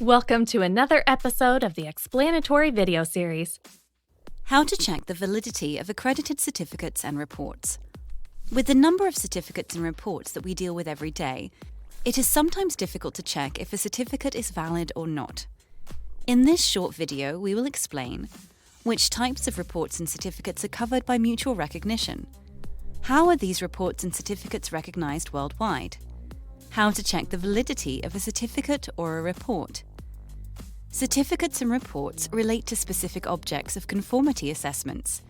Welcome to another episode of the explanatory video series. How to check the validity of accredited certificates and reports. With the number of certificates and reports that we deal with every day, it is sometimes difficult to check if a certificate is valid or not. In this short video, we will explain which types of reports and certificates are covered by mutual recognition, how are these reports and certificates recognized worldwide, how to check the validity of a certificate or a report. Certificates and reports relate to specific objects of conformity assessments.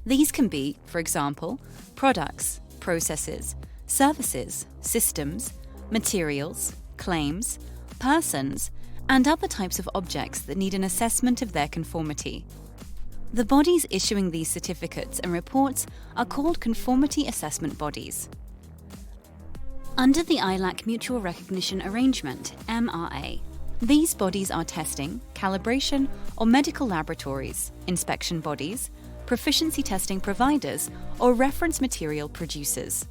These can be, for example, products, processes, services, systems, materials, claims, persons, and other types of objects that need an assessment of their conformity. The bodies issuing these certificates and reports are called conformity assessment bodies. Under the ILAC Mutual Recognition Arrangement, MRA, these bodies are testing, calibration, or medical laboratories, inspection bodies, proficiency testing providers, or reference material producers.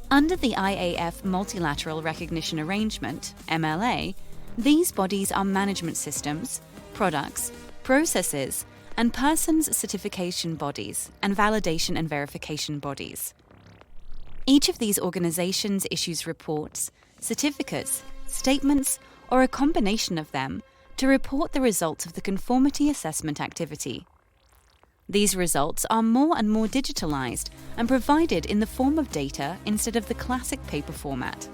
Under the IAF Multilateral Recognition Arrangement, MLA, these bodies are management systems, products, processes, and persons certification bodies and validation and verification bodies. Each of these organizations issues reports, certificates, statements, or a combination of them to report the results of the conformity assessment activity. These results are more and more digitalized and provided in the form of data instead of the classic paper format.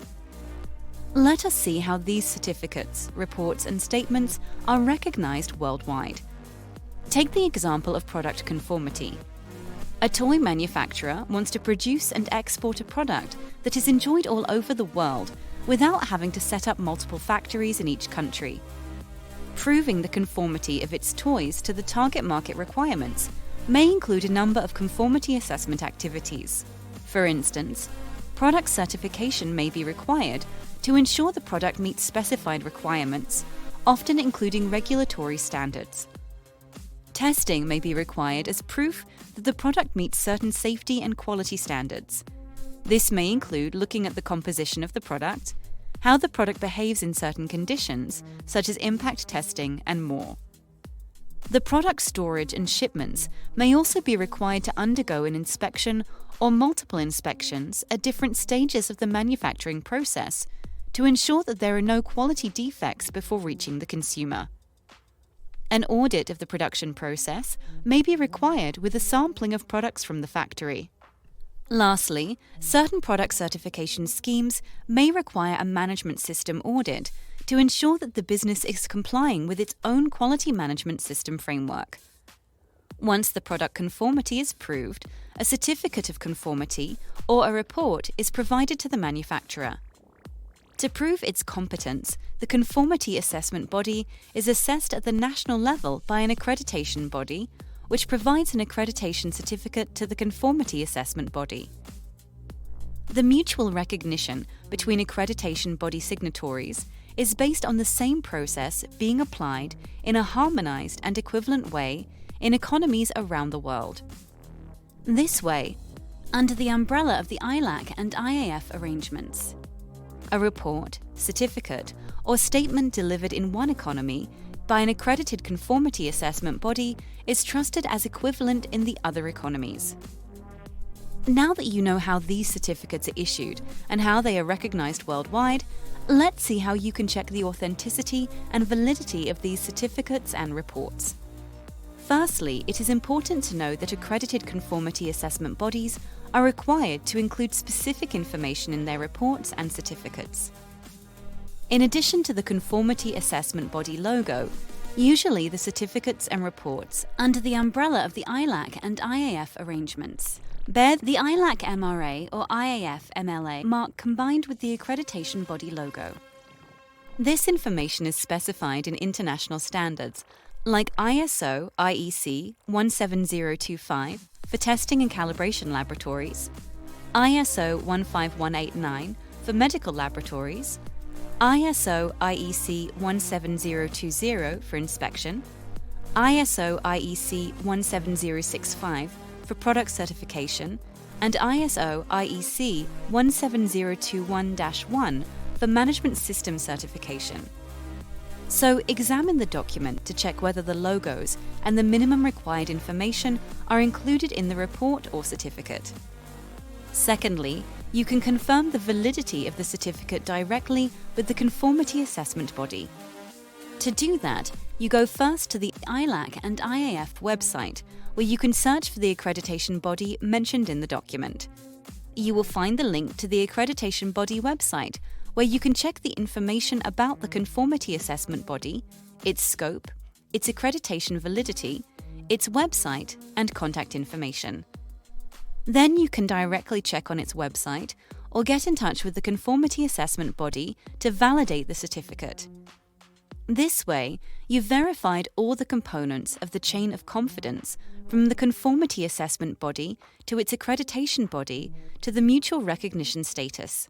Let us see how these certificates, reports, and statements are recognized worldwide. Take the example of product conformity. A toy manufacturer wants to produce and export a product that is enjoyed all over the world without having to set up multiple factories in each country. Proving the conformity of its toys to the target market requirements may include a number of conformity assessment activities. For instance, product certification may be required to ensure the product meets specified requirements, often including regulatory standards. Testing may be required as proof that the product meets certain safety and quality standards. This may include looking at the composition of the product, how the product behaves in certain conditions, such as impact testing, and more. The product storage and shipments may also be required to undergo an inspection or multiple inspections at different stages of the manufacturing process to ensure that there are no quality defects before reaching the consumer. An audit of the production process may be required with a sampling of products from the factory. Lastly, certain product certification schemes may require a management system audit to ensure that the business is complying with its own quality management system framework. Once the product conformity is proved, a certificate of conformity or a report is provided to the manufacturer. To prove its competence, the conformity assessment body is assessed at the national level by an accreditation body, which provides an accreditation certificate to the conformity assessment body. The mutual recognition between accreditation body signatories is based on the same process being applied in a harmonized and equivalent way in economies around the world. This way, under the umbrella of the ILAC and IAF arrangements, a report, certificate, or statement delivered in one economy by an accredited conformity assessment body is trusted as equivalent in the other economies. Now that you know how these certificates are issued and how they are recognized worldwide, let's see how you can check the authenticity and validity of these certificates and reports. Firstly, it is important to know that accredited conformity assessment bodies are required to include specific information in their reports and certificates. In addition to the conformity assessment body logo, usually the certificates and reports under the umbrella of the ILAC and IAF arrangements bear the ILAC MRA or IAF MLA mark combined with the accreditation body logo. This information is specified in international standards like ISO IEC 17025 for testing and calibration laboratories, ISO 15189 for medical laboratories, ISO IEC 17020 for inspection, ISO IEC 17065 for product certification, and ISO IEC 17021-1 for management system certification. So examine the document to check whether the logos and the minimum required information are included in the report or certificate. Secondly, you can confirm the validity of the certificate directly with the conformity assessment body. To do that, you go first to the ILAC and IAF website, where you can search for the accreditation body mentioned in the document. You will find the link to the accreditation body website, where you can check the information about the conformity assessment body, its scope, its accreditation validity, its website, and contact information. Then you can directly check on its website or get in touch with the conformity assessment body to validate the certificate. This way, you've verified all the components of the chain of confidence from the conformity assessment body to its accreditation body to the mutual recognition status.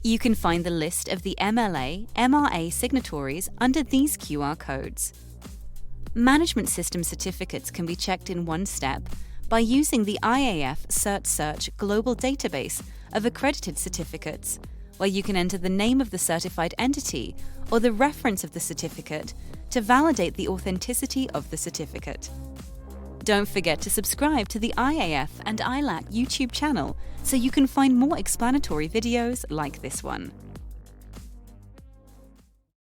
You can find the list of the MLA, MRA signatories under these QR codes. Management system certificates can be checked in one step by using the IAF CertSearch global database of accredited certificates, where you can enter the name of the certified entity or the reference of the certificate to validate the authenticity of the certificate. Don't forget to subscribe to the IAF and ILAC YouTube channel so you can find more explanatory videos like this one.